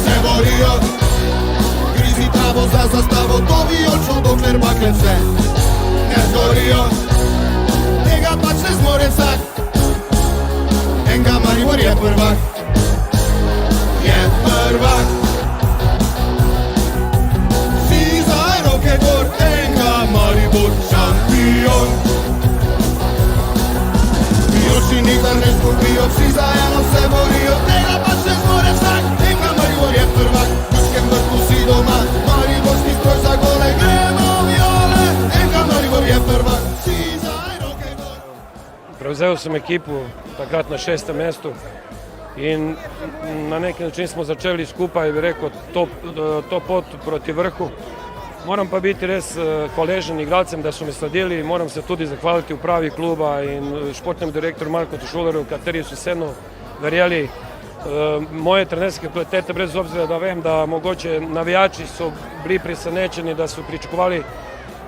se borio. Grizi travo za zastavo, dobi očo dokler bakle se ne zgorio. Tega pač ne zmore vsak, enga Maribor je prvak. Je prvak. Dizaj roke gor, enga Maribor šampion. Još i nikad ne zgubio, vsi zajedno se borio. Tega pač ne zmore vsak, enga Maribor je prvak. V Ljudskem vrtu si doma, mariborski stroj za gole. Gremo viole, enga Maribor je prvak. Dizaj roke gor. Prevzel sem ekipo takrat na 6. mestu in na neki način smo začeli skupaj, bi rekel, to pot proti vrhu. Moram pa biti res hvaležen igralcem, da so me sledili. Moram se tudi zahvaliti upravi kluba in športnemu direktorju Marku Šulerju, kateri so vseeno verjeli moje trenerske kvalitete, brez obzira, da vem, da mogoče navijači so bili presenečeni, da so pričakovali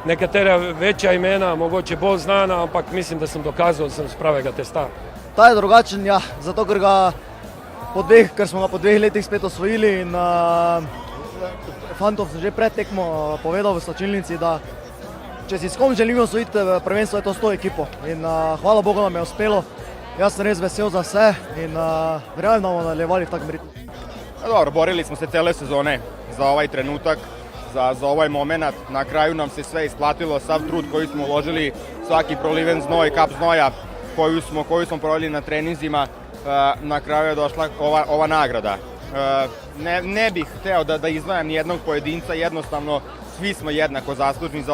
nekatera večja imena, mogoče bolj znana, ampak mislim, da sem dokazal, da sem z pravega testa. Ta je drugačen, ja, zato ker smo ga po 2 letih spet osvojili in fantov sem že pred tekmo povedal v slačilnici, da če si s kom želimo osvojiti prvenstvo, je to s to ekipo in hvala Bogu nam je uspelo. Jaz sem res vesel za vse in verjamem, da bomo nadaljevali v takem ritmu. Dobro, borili smo se cele sezone za ovaj trenutak, za ovaj moment. Na kraju nam se sve isplatilo, sav trud koji smo uložili, svaki proliven znoj, kap znoja koju smo proveli na treninzima, na kraju je došla ova nagrada. Ne bih hteo da izdvajam nijednog pojedinca, jednostavno svi smo jednako zaslužni za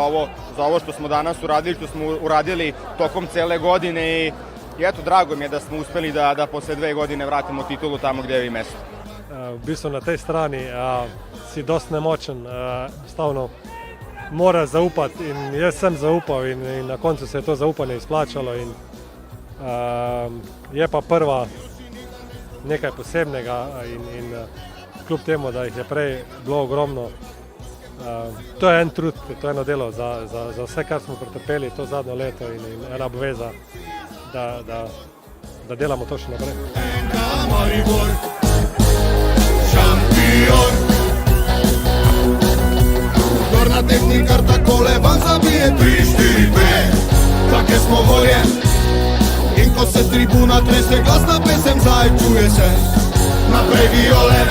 ovo što smo danas uradili, što smo uradili tokom cele godine i eto, drago mi je da smo uspeli da posle 2 godine vratimo titulu tamo gde je i mesto. V bistvu na tej strani si dosti nemočen, stavno mora zaupati in jaz sem zaupal in na koncu se je to zaupanje izplačalo in je pa prva nekaj posebnega in kljub temu, da jih je prej bilo ogromno, to je en trud, to je eno delo za vse, kar smo pretrpeli to zadnjo leto in ena obveza, da delamo to še naprej. Enga Maribor šampion. Gorna tehnikar takole van zabije 3-4-5. Take smo volje. In ko se tribuna trese, glasna pesem zaj čuje se. Naprej viole.